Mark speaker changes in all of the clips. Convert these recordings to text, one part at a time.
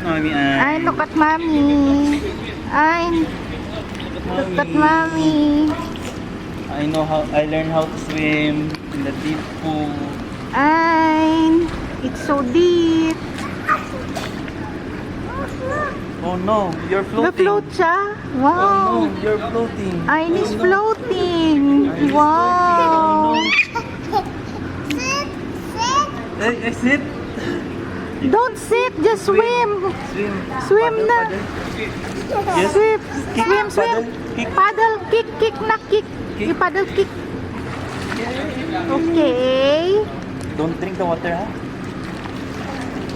Speaker 1: at mommy.
Speaker 2: Ay, look at mommy. Ay, look at mommy.
Speaker 1: I learned how to swim in the deep pool.
Speaker 2: Ay, it's so deep.
Speaker 1: Oh no, you're floating.
Speaker 2: Na-float siya?
Speaker 1: Oh
Speaker 2: Wow.
Speaker 1: no, you're floating.
Speaker 2: Ayn is
Speaker 1: Oh, no.
Speaker 2: floating.
Speaker 1: Ayn is
Speaker 2: Wow.
Speaker 1: Hey, sit.
Speaker 2: Don't sit, just swim.
Speaker 1: Swim.
Speaker 2: Swim
Speaker 1: Paddle,
Speaker 2: na.
Speaker 1: paddle. Yes.
Speaker 2: Swim,
Speaker 1: Kick,
Speaker 2: swim, swim.
Speaker 1: paddle, kick.
Speaker 2: Paddle, kick, kick na kick.
Speaker 1: Kick.
Speaker 2: I-paddle kick. Okay.
Speaker 1: Don't drink the water, ha?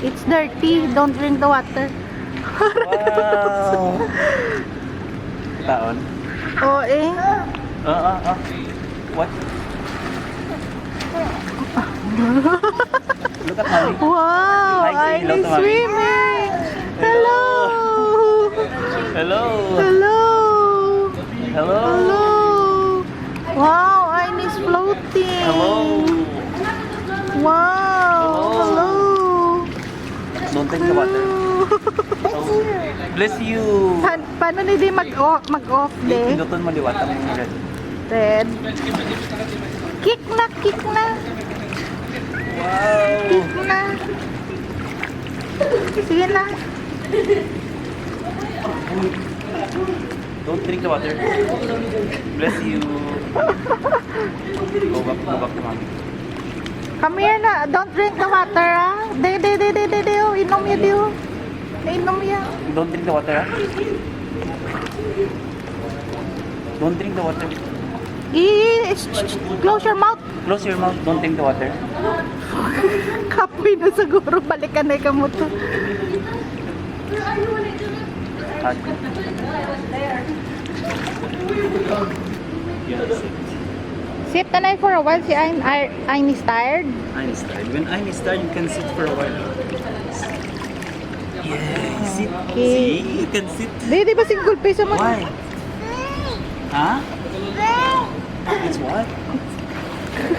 Speaker 2: It's dirty. Don't drink the water.
Speaker 1: Wow. Taon.
Speaker 2: Oh, eh.
Speaker 1: What? Look at mommy.
Speaker 2: Wow.
Speaker 1: Hi, say
Speaker 2: Ayn
Speaker 1: hello
Speaker 2: is
Speaker 1: to mommy.
Speaker 2: swimming. Hello.
Speaker 1: Hello.
Speaker 2: Hello.
Speaker 1: Hello.
Speaker 2: Hello. Wow, Ayn is floating.
Speaker 1: Hello.
Speaker 2: Wow. Hello.
Speaker 1: Don't drink the water. Oh, bless you.
Speaker 2: Paano hindi mag-off, de?
Speaker 1: Pinuton mo liwata mo yung red.
Speaker 2: Red. Kick na, kick na.
Speaker 1: Wow.
Speaker 2: Kick na. Sige na.
Speaker 1: Don't drink the water. Bless you. Go back to mommy.
Speaker 2: Come here na. Don't drink the water, ah. De. Oh. Inom ya, de. Oh. Inom ya.
Speaker 1: Don't drink the water, ha? Don't drink the water.
Speaker 2: Close your mouth.
Speaker 1: Close your mouth. Don't drink the water.
Speaker 2: Kapoy na siguro. Balikan na ikaw mo to.
Speaker 1: Hug.
Speaker 2: Sit tanay for a while. Si Ayn is tired.
Speaker 1: I'm tired. When I'm tired, you can sit for a while. Yeah, sit.
Speaker 2: Okay.
Speaker 1: See, you can sit.
Speaker 2: Di ba single piece mo?
Speaker 1: Why? Huh? It's what?